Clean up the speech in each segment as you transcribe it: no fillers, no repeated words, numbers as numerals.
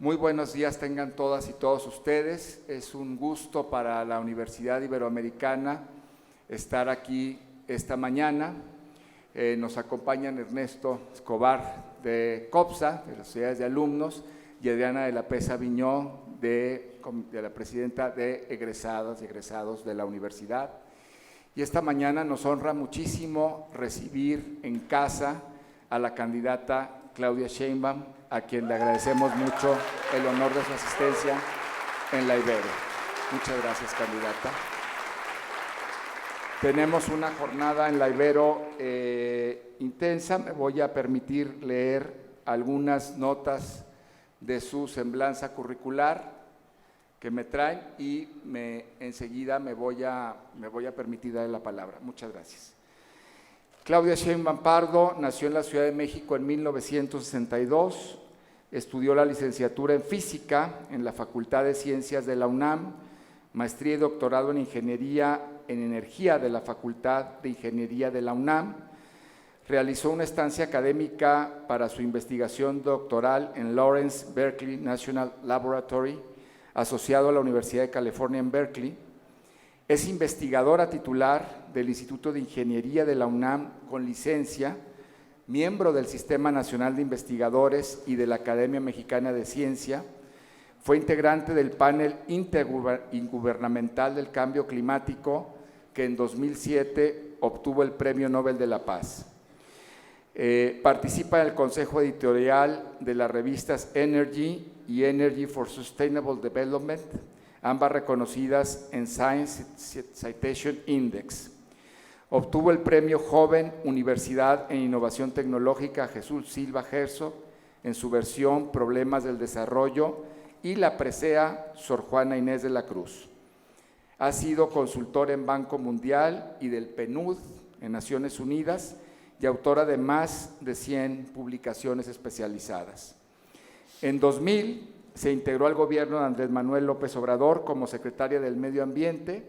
Muy buenos días tengan todas y todos ustedes. Es un gusto para la Universidad Iberoamericana estar aquí esta mañana. Nos acompañan Ernesto Escobar de COPSA, de las sociedades de alumnos, y Adriana de la Pesa Viñó, de la presidenta de egresadas y egresados de la universidad. Y esta mañana nos honra muchísimo recibir en casa a la candidata Claudia Sheinbaum, a quien le agradecemos mucho el honor de su asistencia en la Ibero. Muchas gracias, candidata. Tenemos una jornada en la Ibero intensa. Me voy a permitir leer algunas notas de su semblanza curricular que me traen y enseguida me voy a permitir darle la palabra. Muchas gracias. Claudia Sheinbaum Pardo nació en la Ciudad de México en 1962, estudió la licenciatura en Física en la Facultad de Ciencias de la UNAM, maestría y doctorado en Ingeniería en Energía de la Facultad de Ingeniería de la UNAM, realizó una estancia académica para su investigación doctoral en Lawrence Berkeley National Laboratory, asociado a la Universidad de California en Berkeley. Es investigadora titular del Instituto de Ingeniería de la UNAM con licencia, miembro del Sistema Nacional de Investigadores y de la Academia Mexicana de Ciencia. Fue integrante del panel intergubernamental del cambio climático, que en 2007 obtuvo el Premio Nobel de la Paz. Participa en el consejo editorial de las revistas Energy y Energy for Sustainable Development, ambas reconocidas en Science Citation Index. Obtuvo el premio Joven Universidad en Innovación Tecnológica Jesús Silva Herzog en su versión Problemas del Desarrollo y la presea Sor Juana Inés de la Cruz. Ha sido consultora en Banco Mundial y del PNUD en Naciones Unidas y autora de más de 100 publicaciones especializadas. En 2000 se integró al gobierno de Andrés Manuel López Obrador como secretaria del Medio Ambiente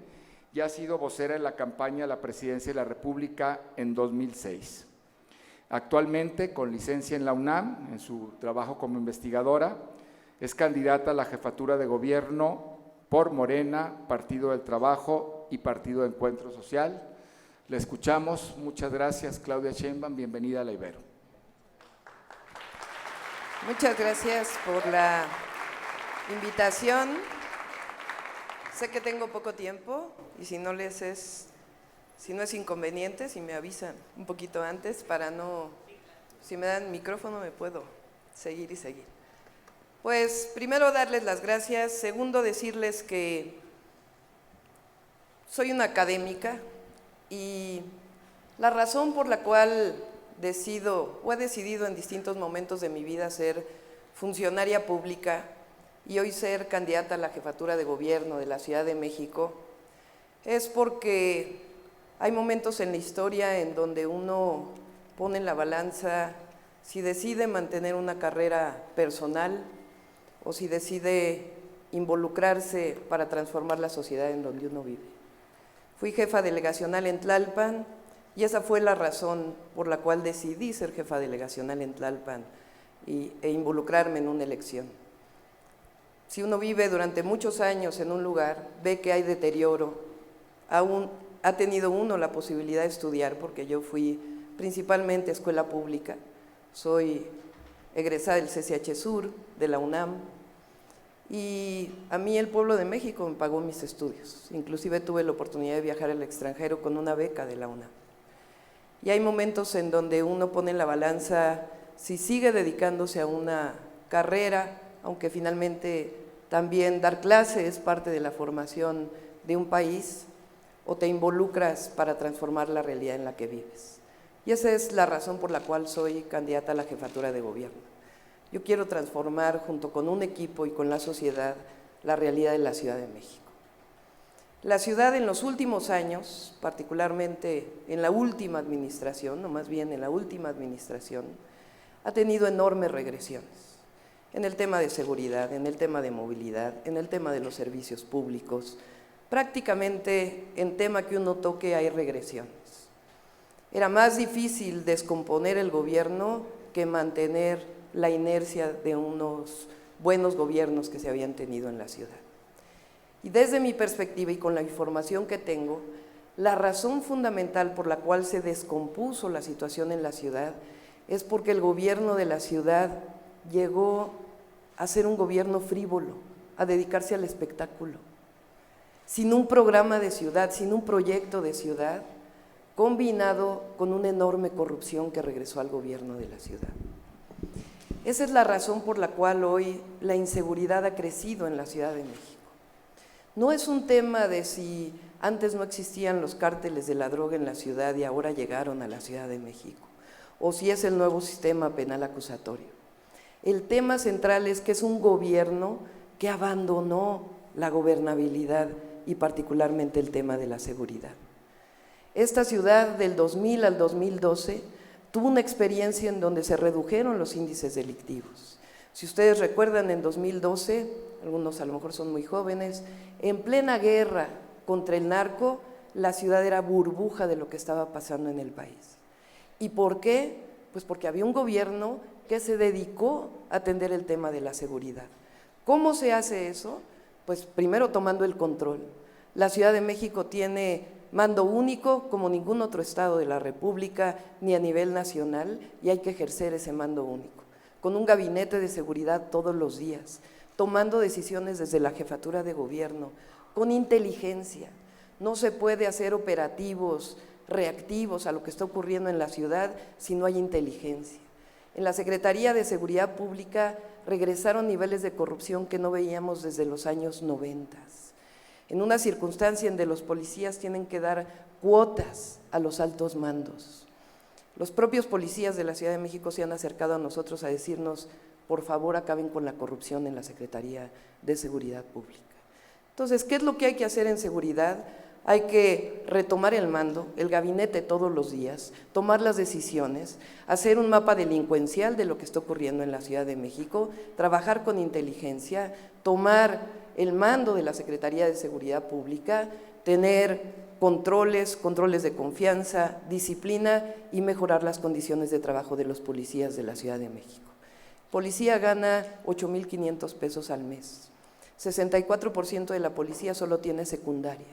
y ha sido vocera en la campaña a la presidencia de la República en 2006. Actualmente, con licencia en la UNAM, en su trabajo como investigadora, es candidata a la jefatura de gobierno por Morena, Partido del Trabajo y Partido de Encuentro Social. La escuchamos. Muchas gracias, Claudia Sheinbaum. Bienvenida a la Ibero. Muchas gracias por la invitación. Sé que tengo poco tiempo y si no es inconveniente, si me avisan un poquito antes para no, si me dan micrófono me puedo seguir. Pues primero darles las gracias, segundo decirles que soy una académica y la razón por la cual he decidido en distintos momentos de mi vida ser funcionaria pública y hoy ser candidata a la jefatura de gobierno de la Ciudad de México, es porque hay momentos en la historia en donde uno pone en la balanza si decide mantener una carrera personal o si decide involucrarse para transformar la sociedad en donde uno vive. Fui jefa delegacional en Tlalpan y esa fue la razón por la cual decidí ser jefa delegacional en Tlalpan e involucrarme en una elección. Si uno vive durante muchos años en un lugar, ve que hay deterioro, ha tenido uno la posibilidad de estudiar, porque yo fui principalmente escuela pública, soy egresada del CCH Sur, de la UNAM, y a mí el pueblo de México me pagó mis estudios, inclusive tuve la oportunidad de viajar al extranjero con una beca de la UNAM. Y hay momentos en donde uno pone en la balanza si sigue dedicándose a una carrera, aunque finalmente también dar clase es parte de la formación de un país, o te involucras para transformar la realidad en la que vives. Y esa es la razón por la cual soy candidata a la jefatura de gobierno. Yo quiero transformar junto con un equipo y con la sociedad la realidad de la Ciudad de México. La ciudad en los últimos años, particularmente en la última administración, o más bien en la última administración, ha tenido enormes regresiones en el tema de seguridad, en el tema de movilidad, en el tema de los servicios públicos. Prácticamente en tema que uno toque hay regresiones. Era más difícil descomponer el gobierno que mantener la inercia de unos buenos gobiernos que se habían tenido en la ciudad. Y desde mi perspectiva y con la información que tengo, la razón fundamental por la cual se descompuso la situación en la ciudad es porque el gobierno de la ciudad llegó a ser un gobierno frívolo, a dedicarse al espectáculo, sin un programa de ciudad, sin un proyecto de ciudad, combinado con una enorme corrupción que regresó al gobierno de la ciudad. Esa es la razón por la cual hoy la inseguridad ha crecido en la Ciudad de México. No es un tema de si antes no existían los cárteles de la droga en la ciudad y ahora llegaron a la Ciudad de México, o si es el nuevo sistema penal acusatorio. El tema central es que es un gobierno que abandonó la gobernabilidad y particularmente el tema de la seguridad. Esta ciudad del 2000 al 2012 tuvo una experiencia en donde se redujeron los índices delictivos. Si ustedes recuerdan, en 2012, algunos a lo mejor son muy jóvenes, en plena guerra contra el narco, la ciudad era burbuja de lo que estaba pasando en el país. ¿Y por qué? Pues porque había un gobierno que se dedicó a atender el tema de la seguridad. ¿Cómo se hace eso? Pues primero tomando el control. La Ciudad de México tiene mando único como ningún otro estado de la República, ni a nivel nacional, y hay que ejercer ese mando único, con un gabinete de seguridad todos los días, tomando decisiones desde la jefatura de gobierno, con inteligencia. No se puede hacer operativos reactivos a lo que está ocurriendo en la ciudad si no hay inteligencia. En la Secretaría de Seguridad Pública regresaron niveles de corrupción que no veíamos desde los años 90. En una circunstancia en donde los policías tienen que dar cuotas a los altos mandos. Los propios policías de la Ciudad de México se han acercado a nosotros a decirnos, por favor, acaben con la corrupción en la Secretaría de Seguridad Pública. Entonces, ¿qué es lo que hay que hacer en seguridad? Hay que retomar el mando, el gabinete todos los días, tomar las decisiones, hacer un mapa delincuencial de lo que está ocurriendo en la Ciudad de México, trabajar con inteligencia, tomar el mando de la Secretaría de Seguridad Pública, tener controles de confianza, disciplina y mejorar las condiciones de trabajo de los policías de la Ciudad de México. Policía gana 8,500 pesos al mes, 64% de la policía solo tiene secundaria.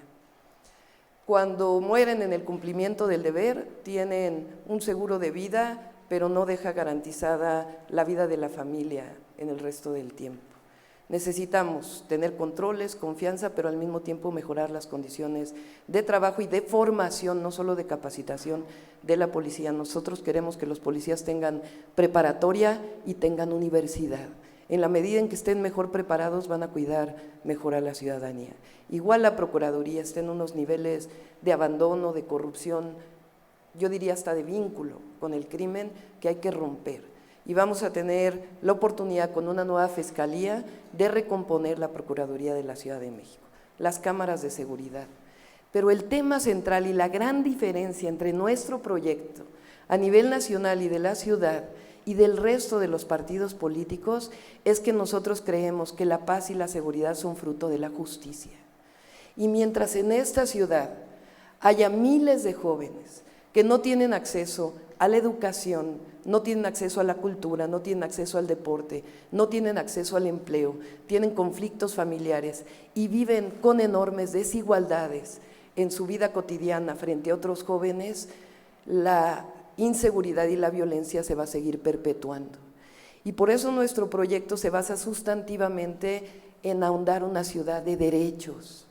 Cuando mueren en el cumplimiento del deber, tienen un seguro de vida, pero no deja garantizada la vida de la familia en el resto del tiempo. Necesitamos tener controles, confianza, pero al mismo tiempo mejorar las condiciones de trabajo y de formación, no solo de capacitación de la policía. Nosotros queremos que los policías tengan preparatoria y tengan universidad. En la medida en que estén mejor preparados, van a cuidar mejor a la ciudadanía. Igual la Procuraduría está en unos niveles de abandono, de corrupción, yo diría hasta de vínculo con el crimen, que hay que romper. Y vamos a tener la oportunidad con una nueva fiscalía de recomponer la Procuraduría de la Ciudad de México, las cámaras de seguridad. Pero el tema central y la gran diferencia entre nuestro proyecto a nivel nacional y de la ciudad y del resto de los partidos políticos es que nosotros creemos que la paz y la seguridad son fruto de la justicia. Y mientras en esta ciudad haya miles de jóvenes que no tienen acceso a la educación, no tienen acceso a la cultura, no tienen acceso al deporte, no tienen acceso al empleo, tienen conflictos familiares y viven con enormes desigualdades en su vida cotidiana frente a otros jóvenes, la inseguridad y la violencia se va a seguir perpetuando. Y por eso nuestro proyecto se basa sustantivamente en ahondar una ciudad de derechos.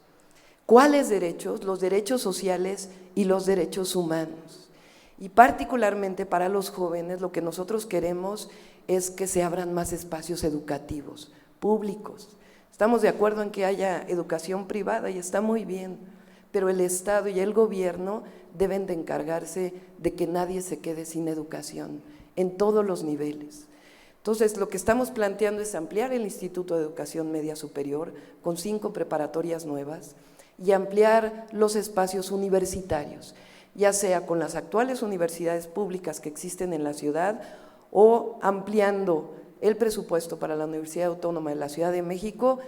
¿Cuáles derechos? Los derechos sociales y los derechos humanos. Y particularmente para los jóvenes lo que nosotros queremos es que se abran más espacios educativos, públicos. Estamos de acuerdo en que haya educación privada y está muy bien, pero el Estado y el gobierno deben de encargarse de que nadie se quede sin educación en todos los niveles. Entonces, lo que estamos planteando es ampliar el Instituto de Educación Media Superior con 5 preparatorias nuevas y ampliar los espacios universitarios, ya sea con las actuales universidades públicas que existen en la ciudad o ampliando el presupuesto para la Universidad Autónoma de la Ciudad de México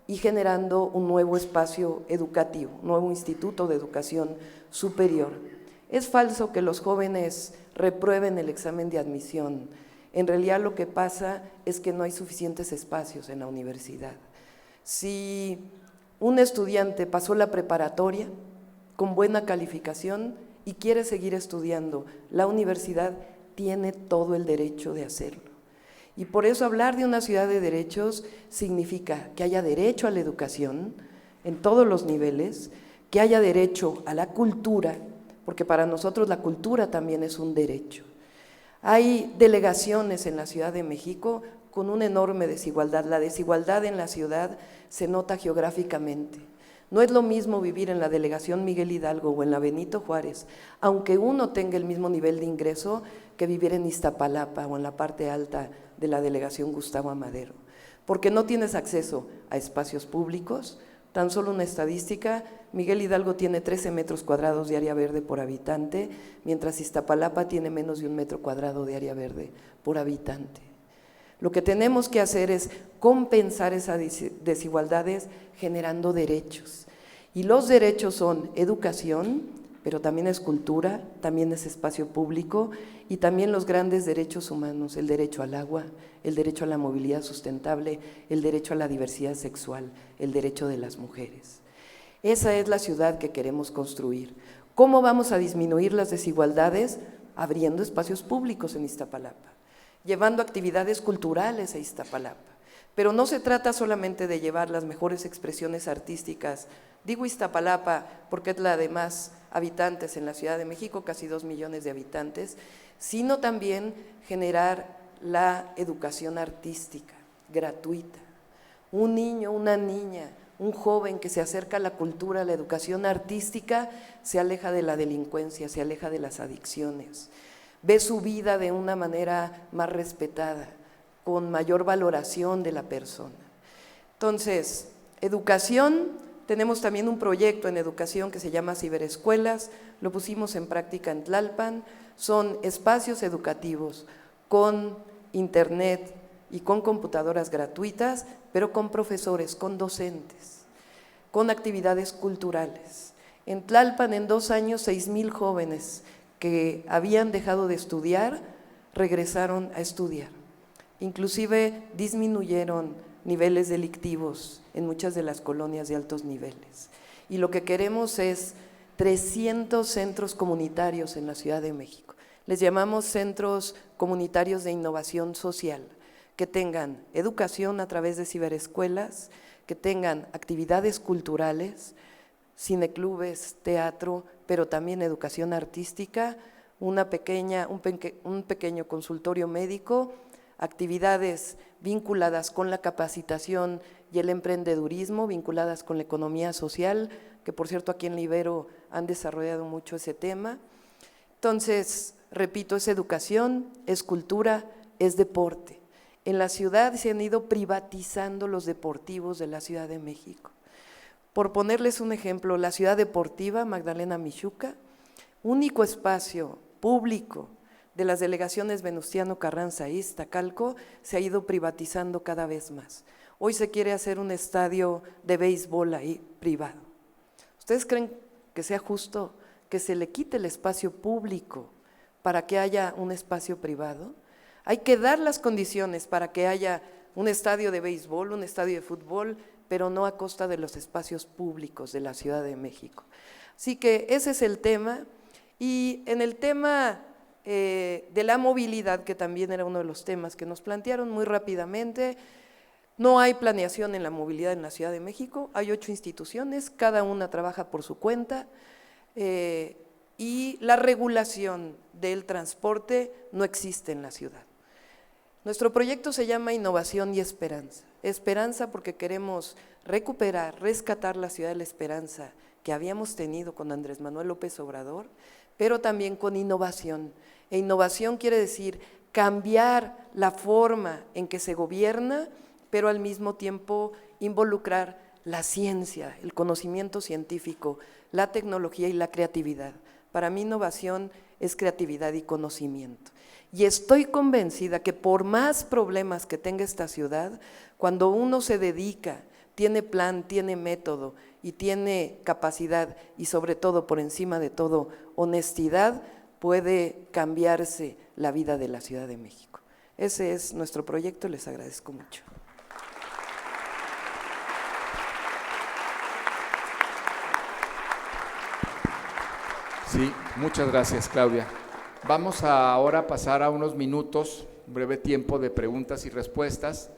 y generando un nuevo espacio educativo, un nuevo instituto de educación superior. Es falso que los jóvenes reprueben el examen de admisión En realidad lo que pasa es que no hay suficientes espacios en la universidad. Si un estudiante pasó la preparatoria con buena calificación y quiere seguir estudiando, la universidad tiene todo el derecho de hacerlo. Y por eso hablar de una ciudad de derechos significa que haya derecho a la educación en todos los niveles, que haya derecho a la cultura, porque para nosotros la cultura también es un derecho. Hay delegaciones en la Ciudad de México con una enorme desigualdad. La desigualdad en la ciudad se nota geográficamente. No es lo mismo vivir en la delegación Miguel Hidalgo o en la Benito Juárez, aunque uno tenga el mismo nivel de ingreso, que vivir en Iztapalapa o en la parte alta de la delegación Gustavo Amadero, porque no tienes acceso a espacios públicos. Tan solo una estadística: Miguel Hidalgo tiene 13 metros cuadrados de área verde por habitante, mientras Iztapalapa tiene menos de 1 metro cuadrado de área verde por habitante. Lo que tenemos que hacer es compensar esas desigualdades generando derechos. Y los derechos son educación, pero también es cultura, también es espacio público y también los grandes derechos humanos: el derecho al agua, el derecho a la movilidad sustentable, el derecho a la diversidad sexual, el derecho de las mujeres. Esa es la ciudad que queremos construir. ¿Cómo vamos a disminuir las desigualdades? Abriendo espacios públicos en Iztapalapa, llevando actividades culturales a Iztapalapa. Pero no se trata solamente de llevar las mejores expresiones artísticas. Digo Iztapalapa porque es la de más habitantes en la Ciudad de México, casi 2 millones de habitantes, sino también generar la educación artística gratuita. Un niño, una niña, un joven que se acerca a la cultura, a la educación artística, se aleja de la delincuencia, se aleja de las adicciones, ve su vida de una manera más respetada, con mayor valoración de la persona. Entonces, educación, tenemos también un proyecto en educación que se llama Ciberescuelas, lo pusimos en práctica en Tlalpan. Son espacios educativos con internet y con computadoras gratuitas, pero con profesores, con docentes, con actividades culturales. En Tlalpan, en 2 años, 6,000 jóvenes que habían dejado de estudiar regresaron a estudiar. Inclusive disminuyeron niveles delictivos en muchas de las colonias de altos niveles. Y lo que queremos es 300 centros comunitarios en la Ciudad de México. Les llamamos centros comunitarios de innovación social, que tengan educación a través de ciberescuelas, que tengan actividades culturales, cineclubes, teatro, pero también educación artística, un pequeño consultorio médico, actividades vinculadas con la capacitación y el emprendedurismo, vinculadas con la economía social, que por cierto aquí en la Ibero han desarrollado mucho ese tema. Entonces, repito, es educación, es cultura, es deporte. En la ciudad se han ido privatizando los deportivos de la Ciudad de México. Por ponerles un ejemplo, la ciudad deportiva Magdalena Mixhuca, único espacio público de las delegaciones Venustiano Carranza y Iztacalco, se ha ido privatizando cada vez más. Hoy se quiere hacer un estadio de béisbol ahí privado. ¿Ustedes creen que sea justo que se le quite el espacio público para que haya un espacio privado? Hay que dar las condiciones para que haya un estadio de béisbol, un estadio de fútbol, pero no a costa de los espacios públicos de la Ciudad de México. Así que ese es el tema. Y en el tema de la movilidad, que también era uno de los temas que nos plantearon muy rápidamente, no hay planeación en la movilidad en la Ciudad de México, hay 8 instituciones, cada una trabaja por su cuenta, y la regulación del transporte no existe en la ciudad. Nuestro proyecto se llama Innovación y Esperanza. Esperanza porque queremos recuperar, rescatar la ciudad de la esperanza que habíamos tenido con Andrés Manuel López Obrador, pero también con innovación. E innovación quiere decir cambiar la forma en que se gobierna, pero al mismo tiempo involucrar la ciencia, el conocimiento científico, la tecnología y la creatividad. Para mí innovación es creatividad y conocimiento. Y estoy convencida que por más problemas que tenga esta ciudad, cuando uno se dedica, tiene plan, tiene método y tiene capacidad y sobre todo, por encima de todo, honestidad, puede cambiarse la vida de la Ciudad de México. Ese es nuestro proyecto, les agradezco mucho. Sí, muchas gracias, Claudia. Vamos ahora a pasar a unos minutos, un breve tiempo de preguntas y respuestas.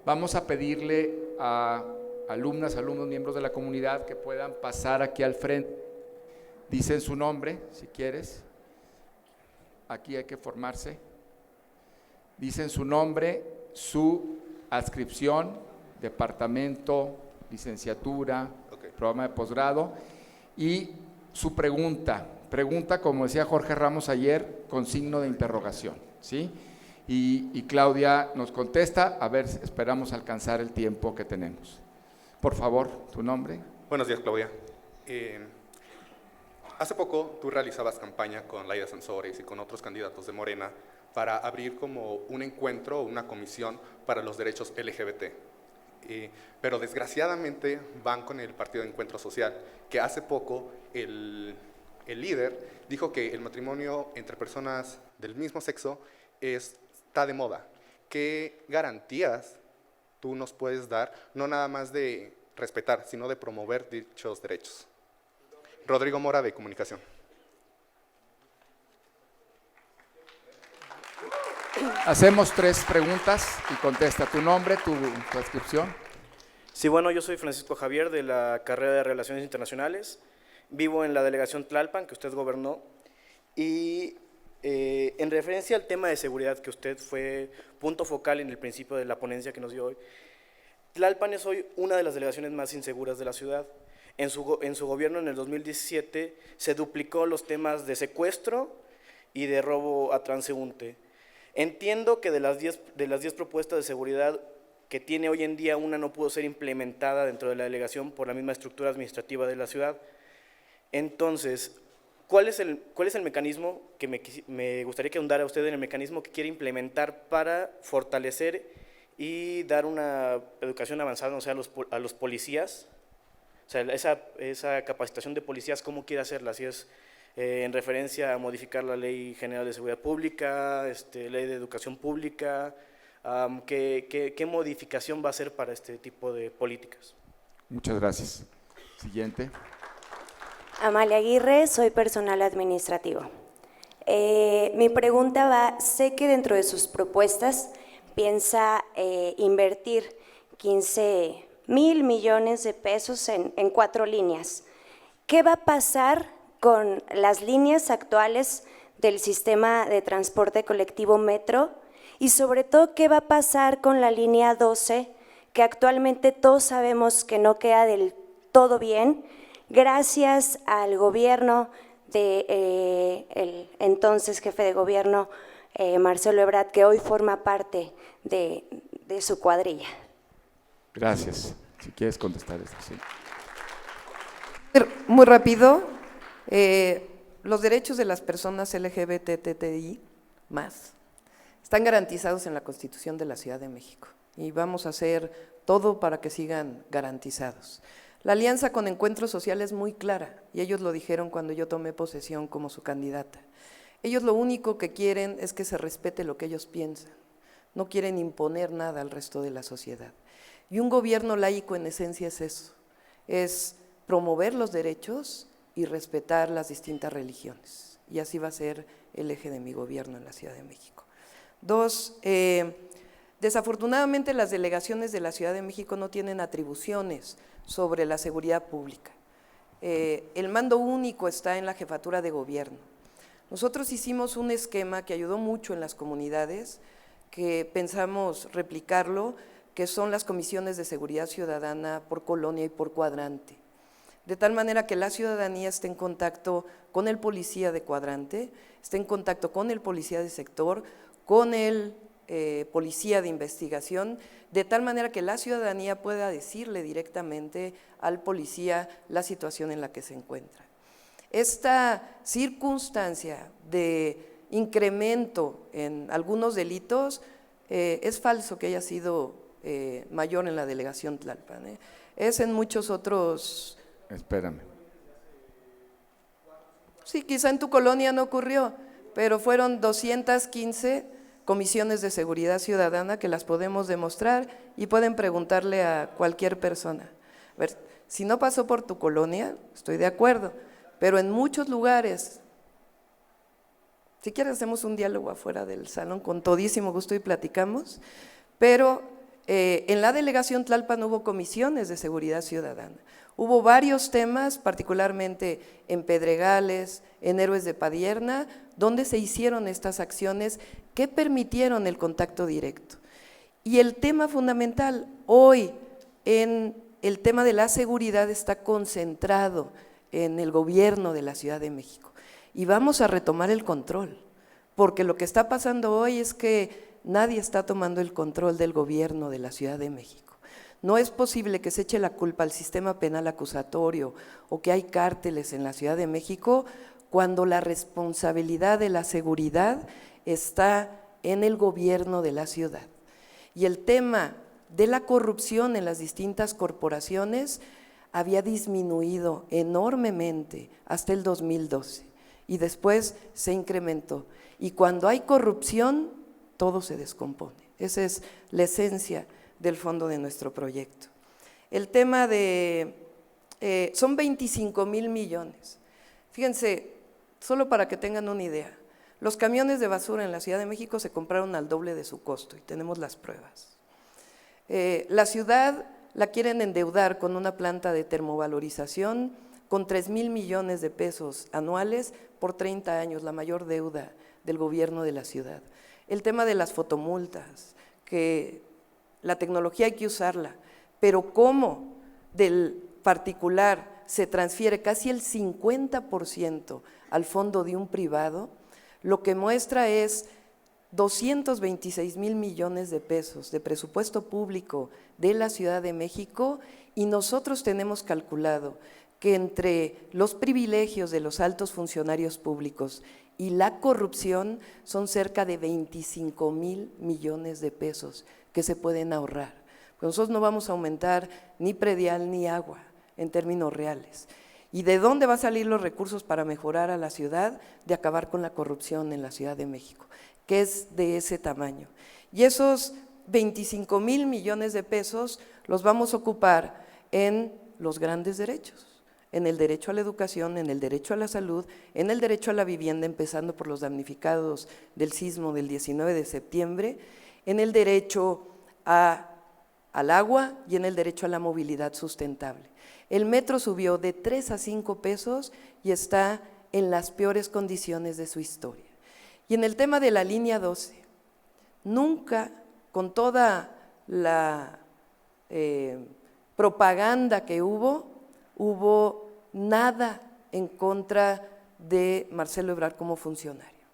Vamos a pedirle a alumnos, miembros de la comunidad que puedan pasar aquí al frente. Dicen su nombre, si quieres. Aquí hay que formarse. Dicen su nombre, su adscripción, departamento, licenciatura, programa de posgrado y su pregunta. Pregunta, como decía Jorge Ramos ayer, con signo de interrogación, ¿sí? Y Claudia nos contesta, a ver, esperamos alcanzar el tiempo que tenemos. Por favor, tu nombre. Buenos días, Claudia. Hace poco tú realizabas campaña con Laida Sansores y con otros candidatos de Morena para abrir como un encuentro o una comisión para los derechos LGBT. Pero desgraciadamente van con el Partido de Encuentro Social, que hace poco el líder dijo que el matrimonio entre personas del mismo sexo está de moda. ¿Qué garantías tú nos puedes dar, no nada más de respetar, sino de promover dichos derechos? Rodrigo Mora, de Comunicación. Hacemos 3 preguntas y contesta tu nombre, tu adscripción. Sí, bueno, yo soy Francisco Javier de la carrera de Relaciones Internacionales, vivo en la delegación Tlalpan, que usted gobernó, y en referencia al tema de seguridad, que usted fue punto focal en el principio de la ponencia que nos dio hoy, Tlalpan es hoy una de las delegaciones más inseguras de la ciudad. En su gobierno, en el 2017, se duplicó los temas de secuestro y de robo a transeúnte. Entiendo que de las 10 propuestas de seguridad que tiene hoy en día, una no pudo ser implementada dentro de la delegación por la misma estructura administrativa de la ciudad. Entonces, ¿cuál es el mecanismo que me gustaría que ahondara usted en el mecanismo que quiere implementar para fortalecer y dar una educación avanzada, o sea, a los policías? O sea, esa capacitación de policías, ¿cómo quiere hacerla? Si es en referencia a modificar la Ley General de Seguridad Pública, Ley de Educación Pública, ¿qué modificación va a hacer para este tipo de políticas? Muchas gracias. Siguiente. Amalia Aguirre, soy personal administrativo. Mi pregunta va, sé que dentro de sus propuestas piensa invertir 15,000 millones de pesos en 4 líneas. ¿Qué va a pasar con las líneas actuales del sistema de transporte colectivo Metro? Y sobre todo, ¿qué va a pasar con la línea 12, que actualmente todos sabemos que no queda del todo bien, gracias al gobierno de el entonces jefe de gobierno, Marcelo Ebrard, que hoy forma parte de su cuadrilla? Gracias. Si quieres contestar esto, sí. Muy rápido, los derechos de las personas LGBTTI más están garantizados en la Constitución de la Ciudad de México y vamos a hacer todo para que sigan garantizados. La alianza con Encuentro Social es muy clara y ellos lo dijeron cuando yo tomé posesión como su candidata. Ellos lo único que quieren es que se respete lo que ellos piensan, no quieren imponer nada al resto de la sociedad. Y un gobierno laico en esencia es eso, es promover los derechos y respetar las distintas religiones. Y así va a ser el eje de mi gobierno en la Ciudad de México. 2, desafortunadamente las delegaciones de la Ciudad de México no tienen atribuciones sobre la seguridad pública. El mando único está en la jefatura de gobierno. Nosotros hicimos un esquema que ayudó mucho en las comunidades, que pensamos replicarlo, que son las comisiones de seguridad ciudadana por colonia y por cuadrante. De tal manera que la ciudadanía esté en contacto con el policía de cuadrante, esté en contacto con el policía de sector, con el policía de investigación, de tal manera que la ciudadanía pueda decirle directamente al policía la situación en la que se encuentra. Esta circunstancia de incremento en algunos delitos es falso que haya sido mayor en la delegación Tlalpan, es en muchos otros. Espérame. Sí, quizá en tu colonia no ocurrió, pero fueron 215 comisiones de seguridad ciudadana que las podemos demostrar y pueden preguntarle a cualquier persona. A ver, si no pasó por tu colonia, estoy de acuerdo, pero en muchos lugares, si quieres hacemos un diálogo afuera del salón con todísimo gusto y platicamos, pero en la delegación Tlalpan hubo comisiones de seguridad ciudadana. Hubo varios temas, particularmente en Pedregales, en Héroes de Padierna, donde se hicieron estas acciones que permitieron el contacto directo. Y el tema fundamental hoy en el tema de la seguridad está concentrado en el gobierno de la Ciudad de México. Y vamos a retomar el control, porque lo que está pasando hoy es que nadie está tomando el control del gobierno de la Ciudad de México. No es posible que se eche la culpa al sistema penal acusatorio o que hay cárteles en la Ciudad de México cuando la responsabilidad de la seguridad está en el gobierno de la ciudad. Y el tema de la corrupción en las distintas corporaciones había disminuido enormemente hasta el 2012 y después se incrementó. Y cuando hay corrupción, todo se descompone. Esa es la esencia del fondo de nuestro proyecto. El tema de, son 25,000 millones. Fíjense, solo para que tengan una idea, los camiones de basura en la Ciudad de México se compraron al doble de su costo y tenemos las pruebas. La ciudad la quieren endeudar con una planta de termovalorización con 3,000 millones de pesos anuales por 30 años, la mayor deuda del gobierno de la ciudad. El tema de las fotomultas, que la tecnología hay que usarla, pero cómo del particular se transfiere casi el 50% al fondo de un privado, lo que muestra es 226,000 millones de pesos de presupuesto público de la Ciudad de México y nosotros tenemos calculado que entre los privilegios de los altos funcionarios públicos y la corrupción son cerca de 25,000 millones de pesos que se pueden ahorrar. Pues nosotros no vamos a aumentar ni predial ni agua en términos reales. ¿Y de dónde van a salir los recursos para mejorar a la ciudad? De acabar con la corrupción en la Ciudad de México, que es de ese tamaño. Y esos 25,000 millones de pesos los vamos a ocupar en los grandes derechos, en el derecho a la educación, en el derecho a la salud, en el derecho a la vivienda, empezando por los damnificados del sismo del 19 de septiembre, en el derecho al agua y en el derecho a la movilidad sustentable. El metro subió de 3 a 5 pesos y está en las peores condiciones de su historia. Y en el tema de la línea 12, nunca, con toda la propaganda que hubo nada en contra de Marcelo Ebrard como funcionario.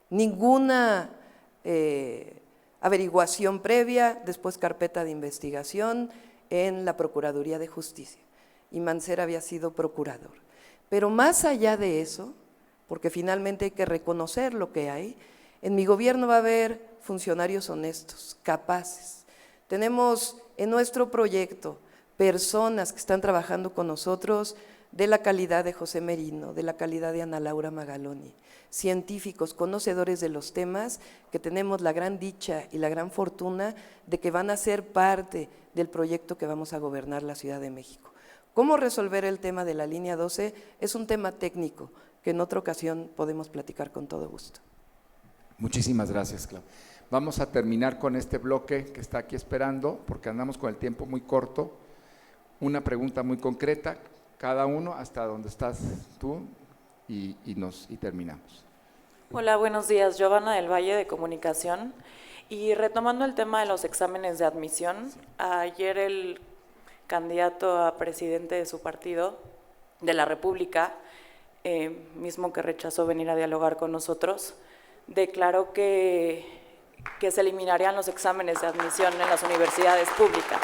Ninguna averiguación previa, después carpeta de investigación en la Procuraduría de Justicia. Y Mancera había sido procurador. Pero más allá de eso, porque finalmente hay que reconocer lo que hay, en mi gobierno va a haber funcionarios honestos, capaces. Tenemos en nuestro proyecto personas que están trabajando con nosotros de la calidad de José Merino, de la calidad de Ana Laura Magaloni, científicos, conocedores de los temas, que tenemos la gran dicha y la gran fortuna de que van a ser parte del proyecto que vamos a gobernar la Ciudad de México. ¿Cómo resolver el tema de la línea 12? Es un tema técnico que en otra ocasión podemos platicar con todo gusto. Muchísimas gracias, Clau. Vamos a terminar con este bloque que está aquí esperando, porque andamos con el tiempo muy corto. Una pregunta muy concreta, cada uno hasta donde estás tú y terminamos. Hola, buenos días. Giovanna del Valle de Comunicación. Y retomando el tema de los exámenes de admisión, ayer el candidato a presidente de su partido, de la República, mismo que rechazó venir a dialogar con nosotros, declaró que se eliminarían los exámenes de admisión en las universidades públicas.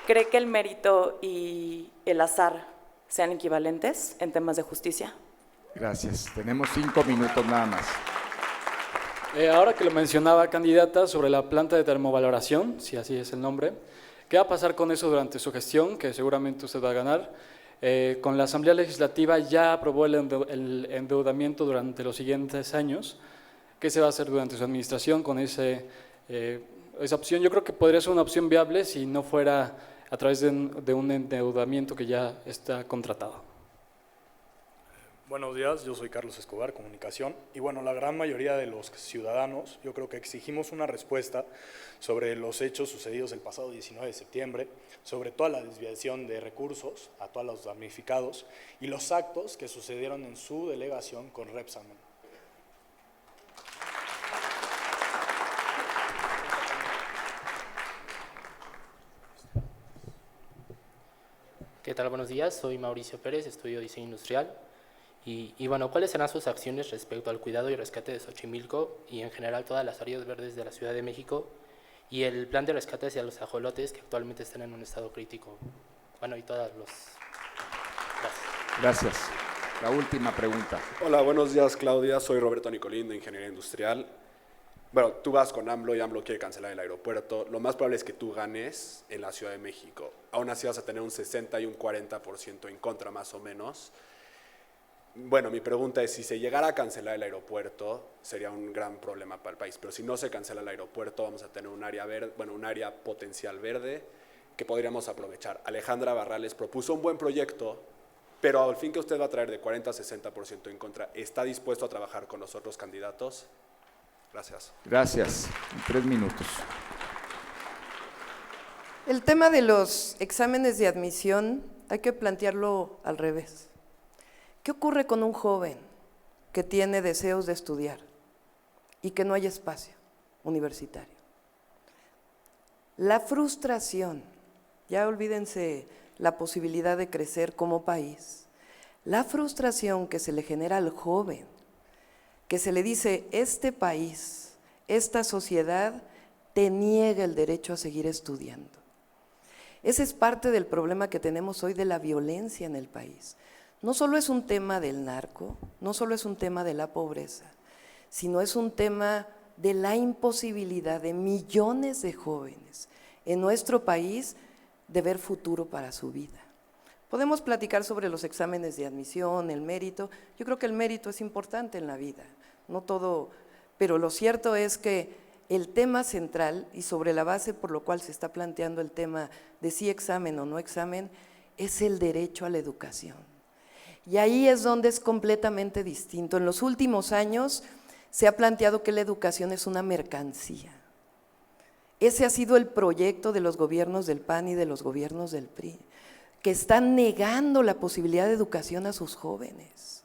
¿Cree que el mérito y el azar sean equivalentes en temas de justicia? Gracias. Tenemos 5 minutos nada más. Ahora que lo mencionaba, candidata, sobre la planta de termovaloración, si así es el nombre, ¿qué va a pasar con eso durante su gestión, que seguramente usted va a ganar? Con la Asamblea Legislativa ya aprobó el endeudamiento durante los siguientes años. ¿Qué se va a hacer durante su administración con esa opción? Yo creo que podría ser una opción viable si no fuera a través de un endeudamiento que ya está contratado. Buenos días, yo soy Carlos Escobar, Comunicación. Y bueno, la gran mayoría de los ciudadanos, yo creo que exigimos una respuesta sobre los hechos sucedidos el pasado 19 de septiembre, sobre toda la desviación de recursos a todos los damnificados y los actos que sucedieron en su delegación con Repsamen. ¿Qué tal? Buenos días, soy Mauricio Pérez, estudio Diseño Industrial. Y bueno, ¿cuáles serán sus acciones respecto al cuidado y rescate de Xochimilco y en general todas las áreas verdes de la Ciudad de México y el plan de rescate hacia los ajolotes que actualmente están en un estado crítico? Bueno, y todas los... Gracias. La última pregunta. Hola, buenos días, Claudia. Soy Roberto Nicolín, de Ingeniería Industrial. Bueno, tú vas con AMLO y AMLO quiere cancelar el aeropuerto. Lo más probable es que tú ganes en la Ciudad de México. Aún así vas a tener un 60 y un 40% en contra, más o menos. Bueno, mi pregunta es, si se llegara a cancelar el aeropuerto, sería un gran problema para el país, pero si no se cancela el aeropuerto, vamos a tener un área verde, bueno, un área potencial verde que podríamos aprovechar. Alejandra Barrales propuso un buen proyecto, pero al fin que usted va a traer de 40 a 60% en contra, ¿está dispuesto a trabajar con los otros candidatos? Gracias. Gracias. En 3 minutos. El tema de los exámenes de admisión hay que plantearlo al revés. ¿Qué ocurre con un joven que tiene deseos de estudiar y que no hay espacio universitario? La frustración, ya olvídense la posibilidad de crecer como país, la frustración que se le genera al joven, que se le dice, este país, esta sociedad te niega el derecho a seguir estudiando. Ese es parte del problema que tenemos hoy de la violencia en el país. No solo es un tema del narco, no solo es un tema de la pobreza, sino es un tema de la imposibilidad de millones de jóvenes en nuestro país de ver futuro para su vida. Podemos platicar sobre los exámenes de admisión, el mérito. Yo creo que el mérito es importante en la vida, no todo, pero lo cierto es que el tema central y sobre la base por lo cual se está planteando el tema de si examen o no examen, es el derecho a la educación. Y ahí es donde es completamente distinto. En los últimos años se ha planteado que la educación es una mercancía. Ese ha sido el proyecto de los gobiernos del PAN y de los gobiernos del PRI, que están negando la posibilidad de educación a sus jóvenes.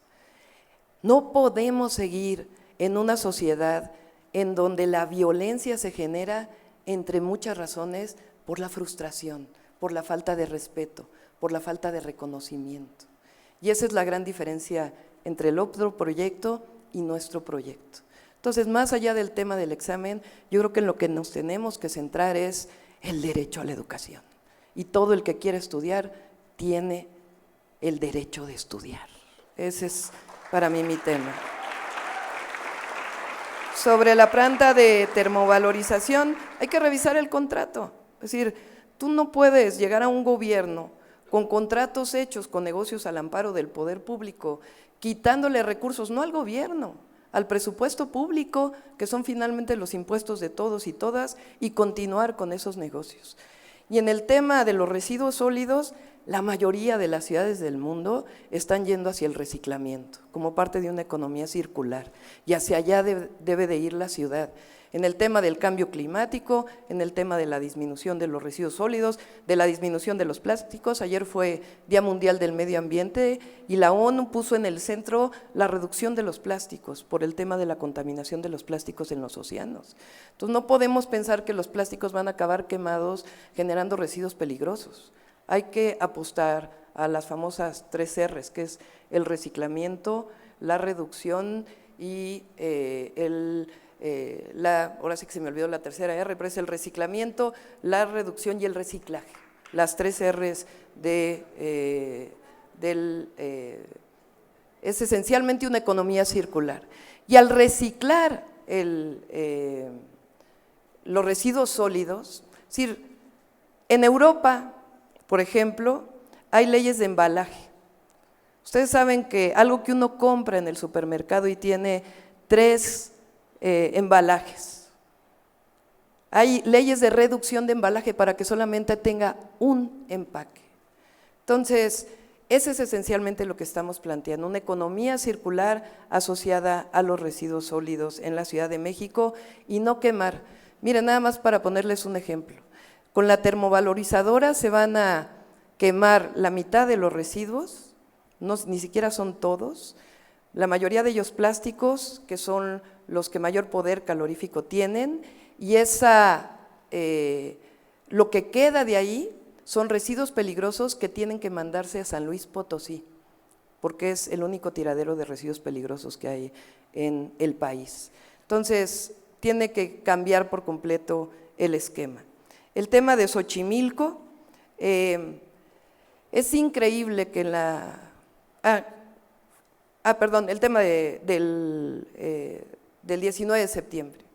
No podemos seguir en una sociedad en donde la violencia se genera, entre muchas razones, por la frustración, por la falta de respeto, por la falta de reconocimiento. Y esa es la gran diferencia entre el otro proyecto y nuestro proyecto. Entonces, más allá del tema del examen, yo creo que en lo que nos tenemos que centrar es el derecho a la educación. Y todo el que quiere estudiar tiene el derecho de estudiar. Ese es para mí mi tema. Sobre la planta de termovalorización, hay que revisar el contrato. Es decir, tú no puedes llegar a un gobierno con contratos hechos con negocios al amparo del poder público, quitándole recursos, no al gobierno, al presupuesto público, que son finalmente los impuestos de todos y todas, y continuar con esos negocios. Y en el tema de los residuos sólidos, la mayoría de las ciudades del mundo están yendo hacia el reciclamiento, como parte de una economía circular, y hacia allá debe de ir la ciudad. En el tema del cambio climático, en el tema de la disminución de los residuos sólidos, de la disminución de los plásticos. Ayer fue Día Mundial del Medio Ambiente y la ONU puso en el centro la reducción de los plásticos por el tema de la contaminación de los plásticos en los océanos. Entonces no podemos pensar que los plásticos van a acabar quemados generando residuos peligrosos. Hay que apostar a las famosas 3 R's, que es el reciclamiento, la reducción y ahora sí que se me olvidó la tercera R, pero es el reciclamiento, la reducción y el reciclaje. Las 3 R's es esencialmente una economía circular. Y al reciclar los residuos sólidos, es decir, en Europa, por ejemplo, hay leyes de embalaje. Ustedes saben que algo que uno compra en el supermercado y tiene 3 embalajes. Hay leyes de reducción de embalaje para que solamente tenga un empaque. Entonces, ese es esencialmente lo que estamos planteando, una economía circular asociada a los residuos sólidos en la Ciudad de México y no quemar. Miren, nada más para ponerles un ejemplo, con la termovalorizadora se van a quemar la mitad de los residuos, ni siquiera son todos, la mayoría de ellos plásticos, que son los que mayor poder calorífico tienen, y lo que queda de ahí son residuos peligrosos que tienen que mandarse a San Luis Potosí, porque es el único tiradero de residuos peligrosos que hay en el país. Entonces, tiene que cambiar por completo el esquema. El tema de Xochimilco, es increíble que el tema del 19 de septiembre.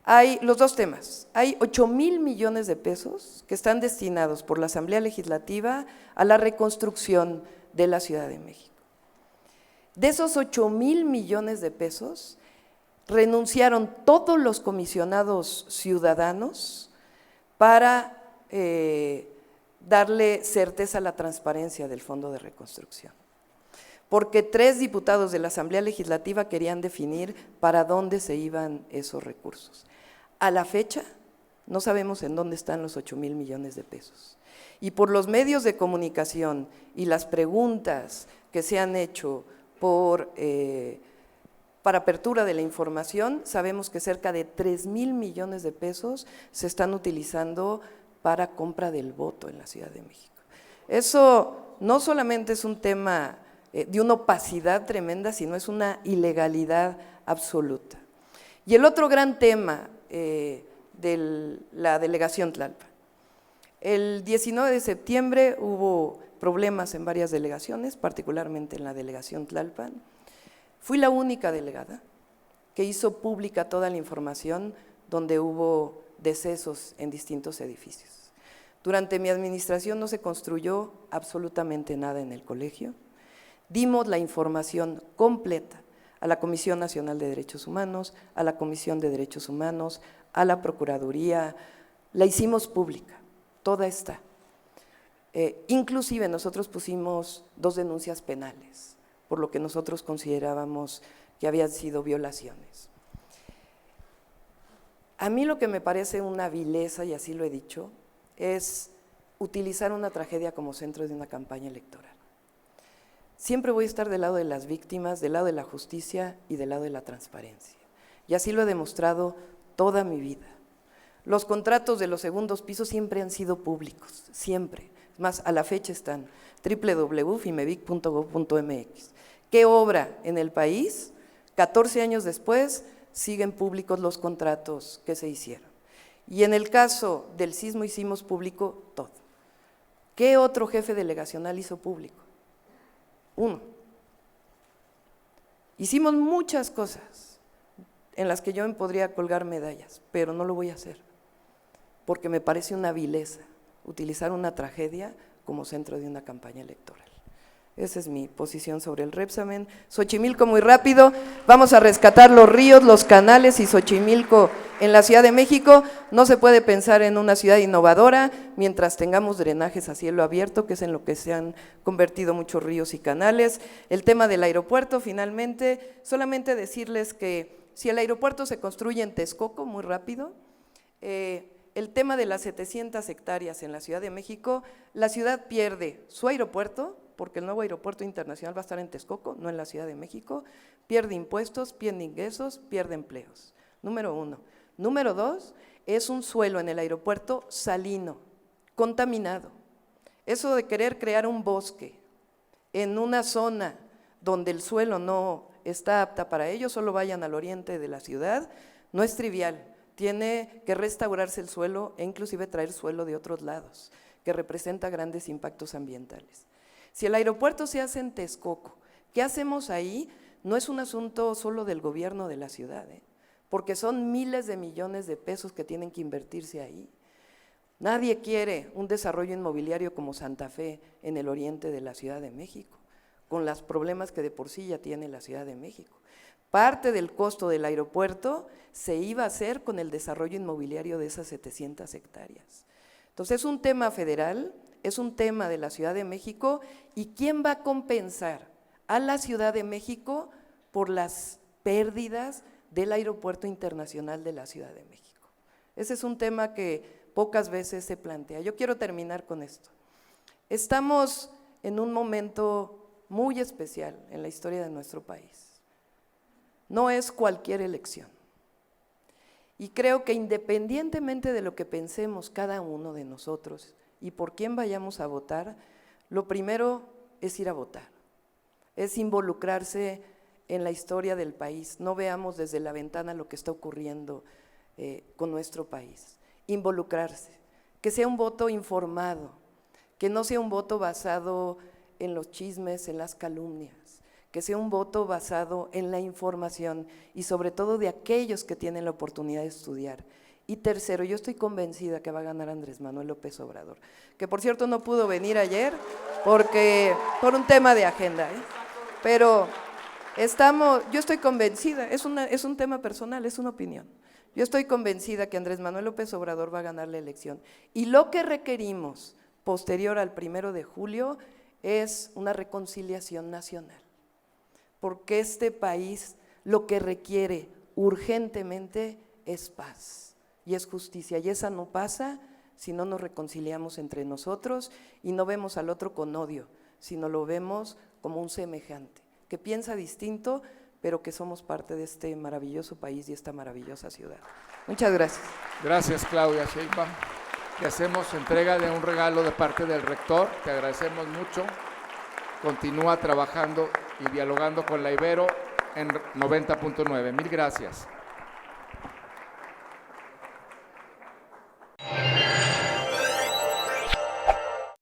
Hay los dos temas, hay 8,000 millones de pesos que están destinados por la Asamblea Legislativa a la reconstrucción de la Ciudad de México. De esos 8,000 millones de pesos, renunciaron todos los comisionados ciudadanos para darle certeza a la transparencia del Fondo de Reconstrucción. Porque 3 diputados de la Asamblea Legislativa querían definir para dónde se iban esos recursos. A la fecha, no sabemos en dónde están los 8,000 millones de pesos. Y por los medios de comunicación y las preguntas que se han hecho para apertura de la información, sabemos que cerca de 3,000 millones de pesos se están utilizando para compra del voto en la Ciudad de México. Eso no solamente es un tema de una opacidad tremenda, sino es una ilegalidad absoluta. Y el otro gran tema de la delegación Tlalpan. El 19 de septiembre hubo problemas en varias delegaciones, particularmente en la delegación Tlalpan. Fui la única delegada que hizo pública toda la información donde hubo decesos en distintos edificios. Durante mi administración no se construyó absolutamente nada en el colegio. Dimos la información completa a la Comisión Nacional de Derechos Humanos, a la Comisión de Derechos Humanos, a la Procuraduría, la hicimos pública, toda está. Inclusive nosotros pusimos 2 denuncias penales, por lo que nosotros considerábamos que habían sido violaciones. A mí lo que me parece una vileza, y así lo he dicho, es utilizar una tragedia como centro de una campaña electoral. Siempre voy a estar del lado de las víctimas, del lado de la justicia y del lado de la transparencia. Y así lo he demostrado toda mi vida. Los contratos de los segundos pisos siempre han sido públicos, siempre. Es más, a la fecha están www.fimevic.gov.mx. ¿Qué obra en el país? 14 años después siguen públicos los contratos que se hicieron. Y en el caso del sismo hicimos público todo. ¿Qué otro jefe delegacional hizo público? Uno. Hicimos muchas cosas en las que yo me podría colgar medallas, pero no lo voy a hacer, porque me parece una vileza utilizar una tragedia como centro de una campaña electoral. Esa es mi posición sobre el Repsamen. Xochimilco, muy rápido, vamos a rescatar los ríos, los canales y Xochimilco en la Ciudad de México. No se puede pensar en una ciudad innovadora mientras tengamos drenajes a cielo abierto, que es en lo que se han convertido muchos ríos y canales. El tema del aeropuerto, finalmente, solamente decirles que si el aeropuerto se construye en Texcoco, muy rápido, el tema de las 700 hectáreas en la Ciudad de México, la ciudad pierde su aeropuerto, porque el nuevo aeropuerto internacional va a estar en Texcoco, no en la Ciudad de México, pierde impuestos, pierde ingresos, pierde empleos, número 1. Número 2, es un suelo en el aeropuerto salino, contaminado. Eso de querer crear un bosque en una zona donde el suelo no está apta para ello, solo vayan al oriente de la ciudad, no es trivial, tiene que restaurarse el suelo e inclusive traer suelo de otros lados, que representa grandes impactos ambientales. Si el aeropuerto se hace en Texcoco, ¿qué hacemos ahí? No es un asunto solo del gobierno de la ciudad, porque son miles de millones de pesos que tienen que invertirse ahí. Nadie quiere un desarrollo inmobiliario como Santa Fe en el oriente de la Ciudad de México, con los problemas que de por sí ya tiene la Ciudad de México. parte del costo del aeropuerto se iba a hacer con el desarrollo inmobiliario de esas 700 hectáreas. Entonces es un tema federal, es un tema de la Ciudad de México, y ¿quién va a compensar a la Ciudad de México por las pérdidas del Aeropuerto Internacional de la Ciudad de México? Ese es un tema que pocas veces se plantea. Yo quiero terminar con esto. Estamos en un momento muy especial en la historia de nuestro país. No es cualquier elección. Y creo que independientemente de lo que pensemos cada uno de nosotros y por quién vayamos a votar, lo primero es ir a votar, es involucrarse en la historia del país. No veamos desde la ventana lo que está ocurriendo con nuestro país. Involucrarse, que sea un voto informado, que no sea un voto basado en los chismes, en las calumnias, que sea un voto basado en la información y sobre todo de aquellos que tienen la oportunidad de estudiar. Y tercero, yo estoy convencida que va a ganar Andrés Manuel López Obrador, que por cierto no pudo venir ayer por un tema de agenda, pero yo estoy convencida, es un tema personal, es una opinión. Yo estoy convencida que Andrés Manuel López Obrador va a ganar la elección. Y lo que requerimos posterior al 1 de julio es una reconciliación nacional, porque este país lo que requiere urgentemente es paz y es justicia, y esa no pasa si no nos reconciliamos entre nosotros y no vemos al otro con odio, sino lo vemos como un semejante, que piensa distinto, pero que somos parte de este maravilloso país y esta maravillosa ciudad. Muchas gracias. Gracias, Claudia Sheinbaum. Te hacemos entrega de un regalo de parte del rector, te agradecemos mucho. Continúa trabajando y dialogando con la Ibero en 90.9. Mil gracias.